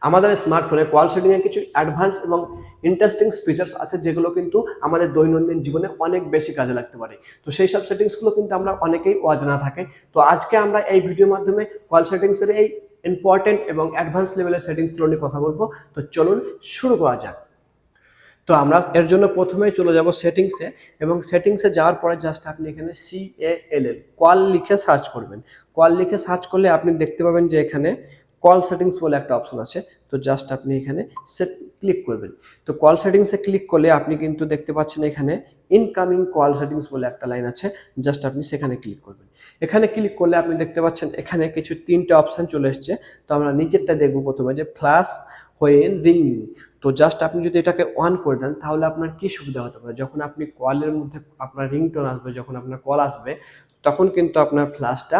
আমাদের স্মার্টফোনে কল সেটিংয়ের কিছু অ্যাডভান্স এবং ইন্টারেস্টিং ফিচার্স আছে যেগুলো কিন্তু আমাদের দৈনন্দিন জীবনে অনেক বেশি কাজে লাগতে পারে। তো সেই সব সেটিংসগুলো কিন্তু আমরা অনেকেই অজানা থাকে। তো আজকে আমরা এই ভিডিওর মাধ্যমে কল সেটিংসের এই ইম্পর্টেন্ট এবং অ্যাডভান্স লেভেলের সেটিংসগুলো নিয়ে কথা বলবো। তো চলুন শুরু করা যাক। তো আমরা এর জন্য প্রথমেই চলে যাব সেটিংসে, এবং সেটিংসে যাওয়ার পরে জাস্ট আপনি এখানে CALL কল লিখে সার্চ করবেন। কল লিখে সার্চ করলে আপনি দেখতে পাবেন যে এখানে কল সেটিংস বলে একটা অপশন আছে। তো জাস্ট আপনি এখানে ক্লিক করবেন। তো কল সেটিংসে ক্লিক করলে আপনি কিন্তু দেখতে পাচ্ছেন এখানে ইনকামিং কল সেটিংস বলে একটা লাইন আছে, জাস্ট আপনি সেখানে ক্লিক করবেন। এখানে ক্লিক করলে আপনি দেখতে পাচ্ছেন এখানে কিছু তিনটে অপশন চলে এসছে। তো আমরা নিচেরটা দেখব প্রথমে, যে ফ্ল্যাশ হোয়েন রিংিং। তো জাস্ট আপনি যদি এটাকে অন করে দেন তাহলে আপনার কি সুবিধা হতে পারে, যখন আপনি কলের মধ্যে আপনার রিংটোন আসবে, যখন আপনার কল আসবে তখন কিন্তু আপনার ফ্ল্যাশটা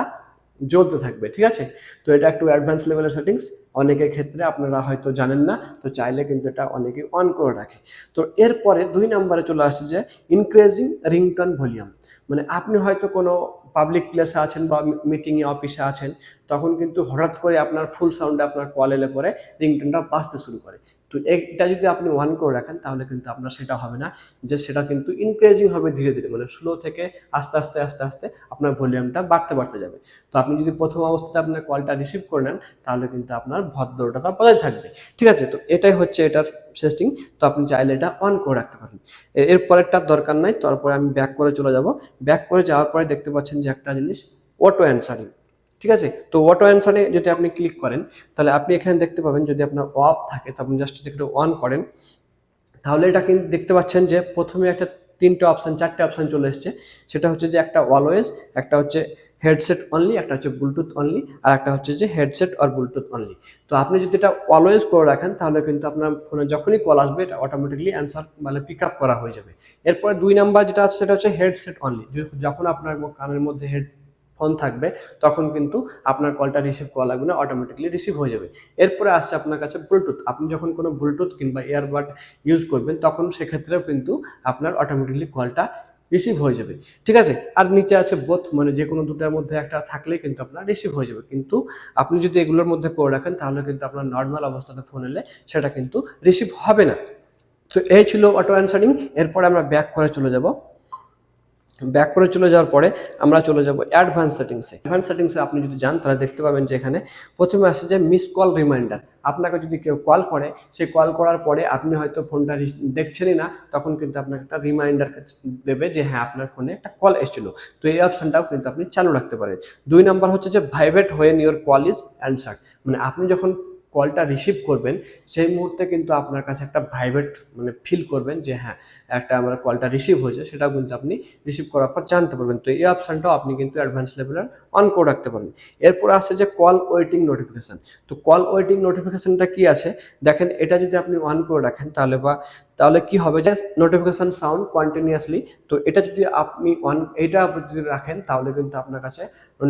জ্বলতে থাকবে। ঠিক আছে, তো এটা একটু অ্যাডভান্স লেভেলের সেটিংস, অনেকের ক্ষেত্রে আপনারা হয়তো জানেন না, তো চাইলে কিন্তু এটা অনেকেই অন করে রাখে। তো এরপরে 2 নম্বরে চলে আসছে যে ইনক্রিজিং রিংটোন ভলিউম। মানে আপনি হয়তো কোনো পাবলিক প্লেসে আছেন বা মিটিংয়ে অফিসে আছেন, তখন কিন্তু হঠাৎ করে আপনার ফুল সাউন্ডে আপনার কল এলে পরে রিংটোনটা বাজতে শুরু করে। তো এটা যদি আপনি অন করে রাখেন তাহলে কিন্তু আপনার সেটা হবে না, যে সেটা কিন্তু ইনক্রিজিং হবে ধীরে ধীরে, মানে স্লো থেকে আস্তে আস্তে আস্তে আস্তে আপনার ভলিউমটা বাড়তে বাড়তে যাবে। তো আপনি যদি প্রথম অবস্থাতে আপনার কলটা রিসিভ করে নেন তাহলে কিন্তু আপনার ভদ্রতা বজায় থাকবে। ঠিক আছে, তো এটাই হচ্ছে এটার সেটিং। তো আপনি চাইলে এটা অন করে রাখতে পারেন। এরপরেরটার দরকার নাই। তারপরে আমি ব্যাক করে চলে যাব। ব্যাক করে যাওয়ার পরে দেখতে পাচ্ছেন যে একটা জিনিস অটো অ্যানসারিং। ঠিক আছে, তো অটো অ্যানসারে যদি আপনি ক্লিক করেন তাহলে আপনি এখানে দেখতে পাবেন, যদি আপনার অফ থাকে তো আপনি জাস্ট একটু অন করেন, তাহলে এটা কিন্তু দেখতে পাচ্ছেন যে প্রথমে একটা চারটে অপশন চলে এসছে। সেটা হচ্ছে যে একটা অলওয়েজ, একটা হচ্ছে হেডসেট অনলি, একটা হচ্ছে ব্লুটুথ অনলি, আর একটা হচ্ছে যে হেডসেট আর ব্লুটুথ অনলি। তো আপনি যদি এটা অলওয়েজ করে রাখেন তাহলে কিন্তু আপনার ফোনে যখনই কল আসবে এটা অটোমেটিকলি অ্যান্সার মানে পিক আপ করা হয়ে যাবে। এরপরে 2 নাম্বার যেটা আছে সেটা হচ্ছে হেডসেট অনলি। যখন আপনার কানের মধ্যে হেডফোন থাকবে তখন কিন্তু আপনার কলটা রিসিভ করা লাগবে না, অটোমেটিকলি রিসিভ হয়ে যাবে। এরপরে আসছে আপনার কাছে ব্লুটুথ। আপনি যখন কোনো ব্লুটুথ কিংবা ইয়ারবাড ইউজ করবেন তখন সেক্ষেত্রেও কিন্তু আপনার অটোমেটিকলি কলটা রিসিভ হয়ে যাবে। ঠিক আছে, আর নিচে আছে বোথ, মানে যে কোনো দুটার মধ্যে একটা থাকলেই কিন্তু আপনার রিসিভ হয়ে যাবে। কিন্তু আপনি যদি এগুলোর মধ্যে করে রাখেন তাহলে কিন্তু আপনার নর্মাল অবস্থাতে ফোন এলে সেটা কিন্তু রিসিভ হবে না। তো এই ছিল অটো অ্যানসারিং। এরপরে আমরা ব্যাক করে চলে যাব। ব্যাক করে চলে যাওয়ার পরে আমরা চলে যাব অ্যাডভান্স সেটিংসে। অ্যাডভান্স সেটিংসে আপনি যদি যান তাহলে দেখতে পাবেন যে এখানে প্রথমে আসে যে মিস কল রিমাইন্ডার। আপনাকে যদি কেউ কল করে, সেই কল করার পরে আপনি হয়তো ফোনটা দেখছেনই না, তখন কিন্তু আপনাকে একটা রিমাইন্ডার দেবে যে হ্যাঁ আপনার ফোনে একটা কল এসেছিল। তো এই অপশনটাও কিন্তু আপনি চালু রাখতে পারেন। 2 নাম্বার হচ্ছে যে vibrate when your call is অ্যানসার্ড। মানে আপনি যখন কলটা রিসিভ করবেন সেই মুহূর্তে কিন্তু আপনার কাছে একটা ভাইব্রেট মানে ফিল করবেন যে হ্যাঁ একটা আমার কলটা রিসিভ হয়েছে, সেটাও কিন্তু আপনি রিসিভ করার পর জানতে পারবেন। তো এই অপশনটাও আপনি কিন্তু অ্যাডভান্স লেভেলের অন করে রাখতে পারবেন। এরপর আসছে যে কল ওয়েটিং নোটিফিকেশন। তো কল ওয়েটিং নোটিফিকেশনটা কি আছে দেখেন, এটা যদি আপনি অন করে রাখেন তাহলে কি হবে যে নোটিফিকেশন সাউন্ড কন্টিনিউয়াসলি। তো এটা যদি আপনি এটা যদি রাখেন তাহলে কিন্তু আপনার কাছে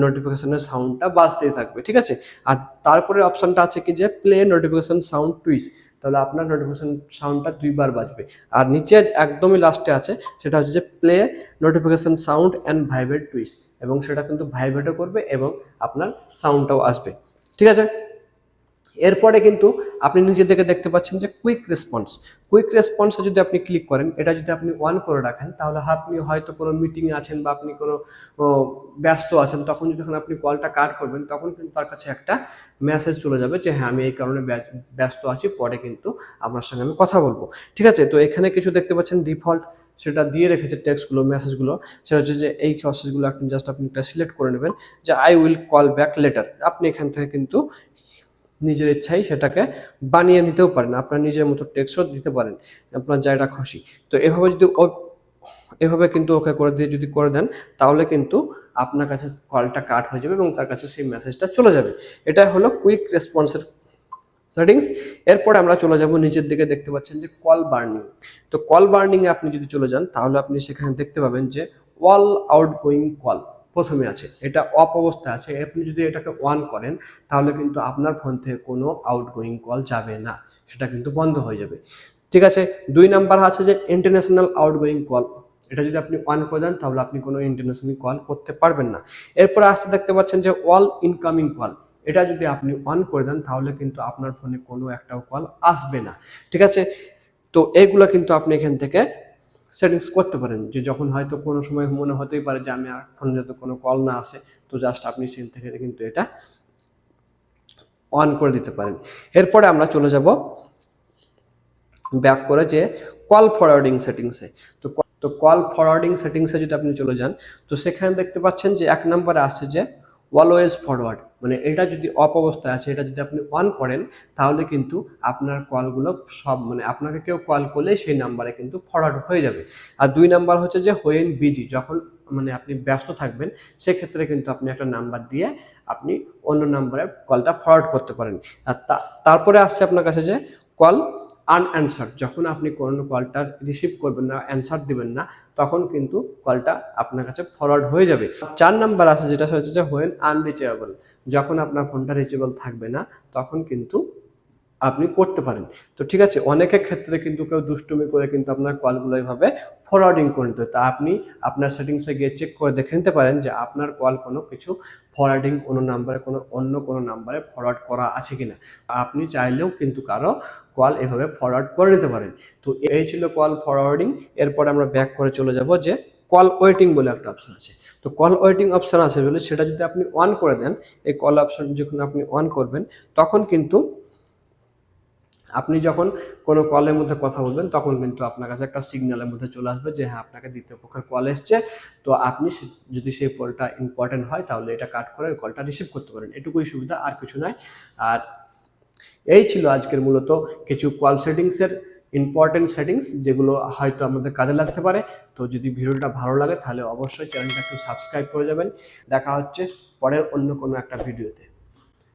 নোটিফিকেশনের সাউন্ডটা বাজতেই থাকবে। ঠিক আছে, আর তারপরে অপশনটা আছে কি যে প্লে নোটিফিকেশন সাউন্ড টুইস। তাহলে আপনার নোটিফিকেশন সাউন্ডটা 2 বার বাজবে। আর নিচে একদমই লাস্টে আছে সেটা হচ্ছে যে play notification sound and vibrate twice, এবং সেটা কিন্তু ভাইব্রেটও করবে এবং আপনার সাউন্ডটাও আসবে। ঠিক আছে, এরপরে কিন্তু আপনি নিজে থেকে দেখতে পাচ্ছেন যে কুইক রেসপন্সে যদি আপনি ক্লিক করেন, এটা যদি আপনি অন করে রাখেন তাহলে আপনি হয়তো কোনো মিটিংয়ে আছেন বা আপনি কোনো ব্যস্ত আছেন, তখন যখন আপনি কলটা কাট করবেন তখন কিন্তু তার কাছে একটা মেসেজ চলে যাবে যে হ্যাঁ আমি এই কারণে ব্যস্ত আছি, পরে কিন্তু আপনার সঙ্গে আমি কথা বলবো। ঠিক আছে, তো এখানে কিছু দেখতে পাচ্ছেন ডিফল্ট সেটা দিয়ে রেখেছে টেক্সটগুলো, মেসেজগুলো। সেটা হচ্ছে যে এই মেসেজগুলো আপনি একটা সিলেক্ট করে নেবেন যে I will call back later. আপনি এখান থেকে কিন্তু নিজের ইচ্ছাই সেটাকে বানিয়ে নিতেও পারেন, আপনার নিজের মতো টেক্সটও দিতে পারেন, আপনার যেটা খুশি। তো এভাবে কিন্তু ওকে করে দিয়ে যদি করে দেন তাহলে কিন্তু আপনার কাছে কলটা কাট হয়ে যাবে এবং তার কাছে সেই মেসেজটা চলে যাবে। এটা হলো কুইক রেসপন্সের সেটিংস। এরপরে আমরা চলে যাব নিচের দিকে, দেখতে পাচ্ছেন যে কল বার্নিং। তো কল বার্নিংয়ে আপনি যদি চলে যান তাহলে আপনি সেখানে দেখতে পাবেন যে অল আউটগোয়িং কল প্রথমে আছে, এটা অফ অবস্থায় আছে। আপনি যদি এটাকে অন করেন তাহলে কিন্তু আপনার ফোন থেকে কোনো আউটগোয়িং কল যাবে না, সেটা কিন্তু বন্ধ হয়ে যাবে। ঠিক আছে, 2 নাম্বার আছে যে ইন্টারন্যাশনাল আউটগোয়িং কল। এটা যদি আপনি অন করে দেন তাহলে আপনি কোনো ইন্টারন্যাশনাল কল করতে পারবেন না। এরপর আসতে দেখতে পাচ্ছেন যে অল ইনকামিং কল। এটা যদি আপনি অন করে দেন তাহলে কিন্তু আপনার ফোনে কোনো একটাও কল আসবে না, ঠিক আছে। তো এইগুলো কিন্তু আপনি এখান থেকে সেটিংস করতে পারেন, যে যখন হয়তো কোনো সময় মনে হতেই পারে যে আমি আর ফোনে যাতে কোনো কল না আসে, তো জাস্ট আপনি সেখান থেকে কিন্তু এটা অন করে দিতে পারেন। এরপরে আমরা চলে যাব ব্যাক করে যে কল ফরওয়ার্ডিং সেটিংসে। তো কল ফরওয়ার্ডিং সেটিংসে যদি আপনি চলে যান, তো সেখানে দেখতে পাচ্ছেন যে 1 নম্বরে আসছে যে অলওয়েজ ফরওয়ার্ড, মানে এটা যদি অফ অবস্থায় আছে, এটা যদি আপনি অন করেন তাহলে কিন্তু আপনার কলগুলো সব, মানে আপনাকে কেউ কল করলে সেই নাম্বারে কিন্তু ফরওয়ার্ড হয়ে যাবে। আর 2 নাম্বার হচ্ছে যে হোয়েন বিজি, যখন মানে আপনি ব্যস্ত থাকবেন সেক্ষেত্রে কিন্তু আপনি একটা নাম্বার দিয়ে আপনি অন্য নাম্বারে কলটা ফরওয়ার্ড করতে পারেন। আর তারপরে আসছে আপনার কাছে যে কল আনঅ্যান্সার, যখন আপনি কোনো কলটা রিসিভ করবেন না, অ্যান্সার দিবেন না, তখন কিন্তু কলটা আপনার কাছে ফরওয়ার্ড হয়ে যাবে। 4 নাম্বার আছে যেটা হচ্ছে যে হোয়েন আনরিচেবল, যখন আপনার ফোনটা রিচেবল থাকবে না তখন কিন্তু আপনি করতে পারেন। তো ঠিক আছে, অনেকের ক্ষেত্রে কিন্তু কেউ দুষ্টুমি করে কিন্তু আপনার কলগুলো এইভাবে ফরওয়ার্ডিং করে নিতে, তা আপনি আপনার সেটিংসে গিয়ে চেক করে দেখে নিতে পারেন যে আপনার কল কোনো কিছু ফরওয়ার্ডিং কোনো নাম্বারে, কোনো অন্য কোনো নাম্বারে ফরওয়ার্ড করা আছে কিনা। আপনি চাইলেও কিন্তু কারো কল এভাবে ফরওয়ার্ড করে নিতে পারেন। তো এই ছিল কল ফরওয়ার্ডিং। এরপরে আমরা ব্যাক করে চলে যাব যে কল ওয়েটিং বলে একটা অপশন আছে। তো কল ওয়েটিং অপশন আছে বলে সেটা যদি আপনি অন করে দেন, এই কল অপশন যখন আপনি অন করবেন তখন কিন্তু আপনি যখন কোনো কলের মধ্যে কথা বলবেন তখন কিন্তু আপনার কাছে একটা সিগন্যালের মধ্যে চলে আসবে যে হ্যাঁ আপনাকে দ্বিতীয় পক্ষের কল এসছে। তো আপনি যদি সেই কলটা ইম্পর্টেন্ট হয় তাহলে এটা কাট করে ওই কলটা রিসিভ করতে পারেন, এটুকুই সুবিধা, আর কিছু নয়। আর এই ছিল আজকের মূলত কিছু কল সেটিংসের ইম্পর্টেন্ট সেটিংস, যেগুলো হয়তো আমাদের কাজে লাগতে পারে। তো যদি ভিডিওটা ভালো লাগে তাহলে অবশ্যই চ্যানেলটা একটু সাবস্ক্রাইব করে যাবেন। দেখা হচ্ছে পরের অন্য কোনো একটা ভিডিওতে।